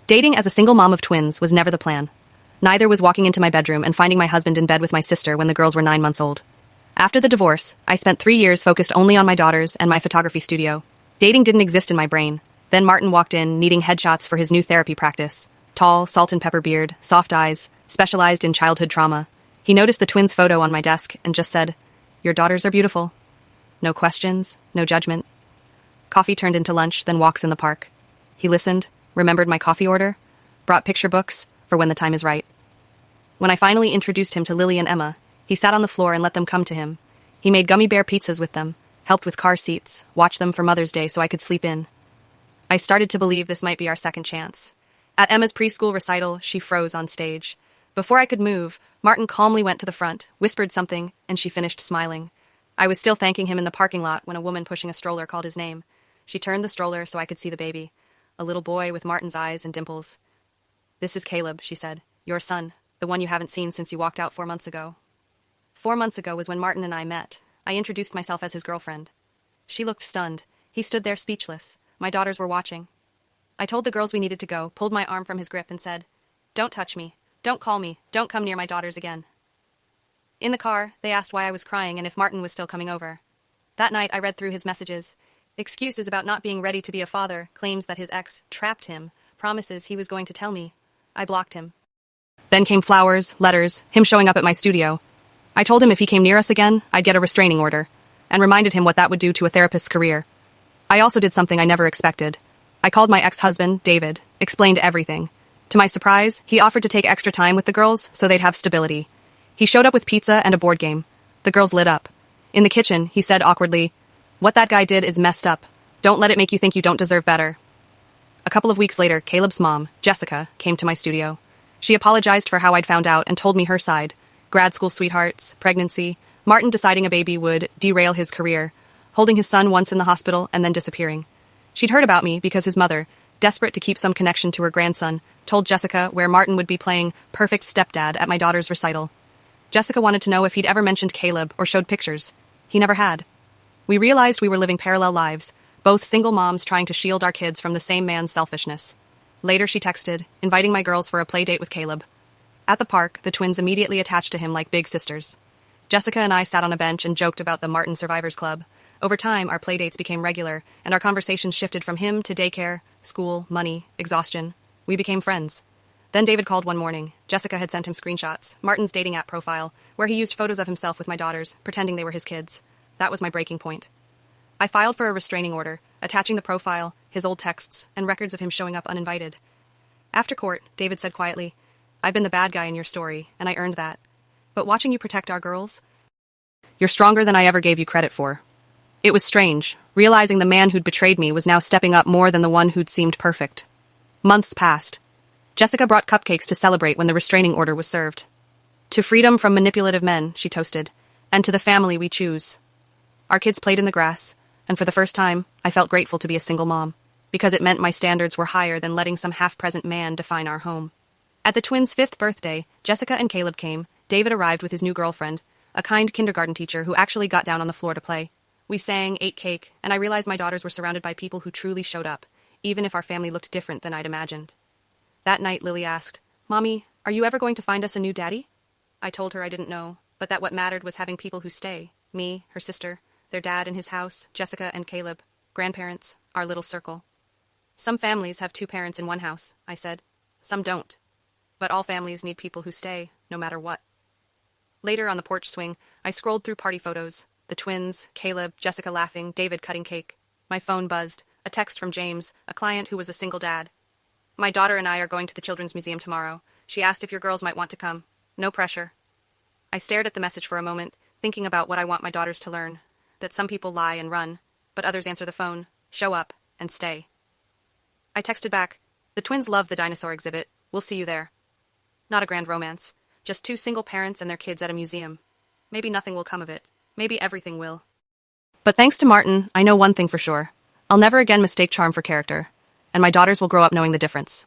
Dating as a single mom of twins was never the plan. Neither was walking into my bedroom and finding my husband in bed with my sister when the girls were 9 months old. After the divorce, I spent 3 years focused only on my daughters and my photography studio. Dating didn't exist in my brain. Then Martin walked in, needing headshots for his new therapy practice. Tall, salt and pepper beard, soft eyes, specialized in childhood trauma. He noticed the twins' photo on my desk and just said, "Your daughters are beautiful." No questions, no judgment. Coffee turned into lunch, then walks in the park. He listened, remembered my coffee order, brought picture books for when the time is right. When I finally introduced him to Lily and Emma, he sat on the floor and let them come to him. He made gummy bear pizzas with them, helped with car seats, watched them for Mother's Day so I could sleep in. I started to believe this might be our second chance. At Emma's preschool recital, she froze on stage. Before I could move, Martin calmly went to the front, whispered something, and she finished smiling. I was still thanking him in the parking lot when a woman pushing a stroller called his name. She turned the stroller so I could see the baby, a little boy with Martin's eyes and dimples. "This is Caleb," she said. "Your son, the one you haven't seen since you walked out 4 months ago." 4 months ago was when Martin and I met. I introduced myself as his girlfriend. She looked stunned. He stood there speechless. My daughters were watching. I told the girls we needed to go, pulled my arm from his grip, and said, "Don't touch me. Don't call me. Don't come near my daughters again." In the car, they asked why I was crying and if Martin was still coming over. That night, I read through his messages. Excuses about not being ready to be a father, claims that his ex trapped him, promises he was going to tell me. I blocked him. Then came flowers, letters, him showing up at my studio. I told him if he came near us again, I'd get a restraining order, and reminded him what that would do to a therapist's career. I also did something I never expected. I called my ex-husband, David, explained everything. To my surprise, he offered to take extra time with the girls so they'd have stability. He showed up with pizza and a board game. The girls lit up. In the kitchen, he said awkwardly, "What that guy did is messed up. Don't let it make you think you don't deserve better." A couple of weeks later, Caleb's mom, Jessica, came to my studio. She apologized for how I'd found out and told me her side. Grad school sweethearts, pregnancy, Martin deciding a baby would derail his career, holding his son once in the hospital and then disappearing. She'd heard about me because his mother, desperate to keep some connection to her grandson, told Jessica where Martin would be playing perfect stepdad at my daughter's recital. Jessica wanted to know if he'd ever mentioned Caleb or showed pictures. He never had. We realized we were living parallel lives, both single moms trying to shield our kids from the same man's selfishness. Later she texted, inviting my girls for a play date with Caleb. At the park, the twins immediately attached to him like big sisters. Jessica and I sat on a bench and joked about the Martin Survivors Club. Over time, our play dates became regular, and our conversations shifted from him to daycare, school, money, exhaustion. We became friends. Then David called one morning. Jessica had sent him screenshots, Martin's dating app profile, where he used photos of himself with my daughters, pretending they were his kids. That was my breaking point. I filed for a restraining order, attaching the profile, his old texts, and records of him showing up uninvited. After court, David said quietly, "I've been the bad guy in your story, and I earned that. But watching you protect our girls, you're stronger than I ever gave you credit for." It was strange, realizing the man who'd betrayed me was now stepping up more than the one who'd seemed perfect. Months passed. Jessica brought cupcakes to celebrate when the restraining order was served. "To freedom from manipulative men," she toasted, "and to the family we choose." Our kids played in the grass, and for the first time, I felt grateful to be a single mom, because it meant my standards were higher than letting some half-present man define our home. At the twins' 5th birthday, Jessica and Caleb came. David arrived with his new girlfriend, a kind kindergarten teacher who actually got down on the floor to play. We sang, ate cake, and I realized my daughters were surrounded by people who truly showed up, even if our family looked different than I'd imagined. That night, Lily asked, "Mommy, are you ever going to find us a new daddy?" I told her I didn't know, but that what mattered was having people who stay. Me, her sister, their dad in his house, Jessica and Caleb, grandparents, our little circle. "Some families have 2 parents in one house," I said. "Some don't. But all families need people who stay, no matter what." Later on the porch swing, I scrolled through party photos. The twins, Caleb, Jessica laughing, David cutting cake. My phone buzzed. A text from James, a client who was a single dad. "My daughter and I are going to the Children's Museum tomorrow. She asked if your girls might want to come. No pressure." I stared at the message for a moment, thinking about what I want my daughters to learn. That some people lie and run, but others answer the phone, show up, and stay. I texted back, "The twins love the dinosaur exhibit. We'll see you there." Not a grand romance. Just 2 single parents and their kids at a museum. Maybe nothing will come of it. Maybe everything will. But thanks to Martin, I know one thing for sure. I'll never again mistake charm for character. And my daughters will grow up knowing the difference.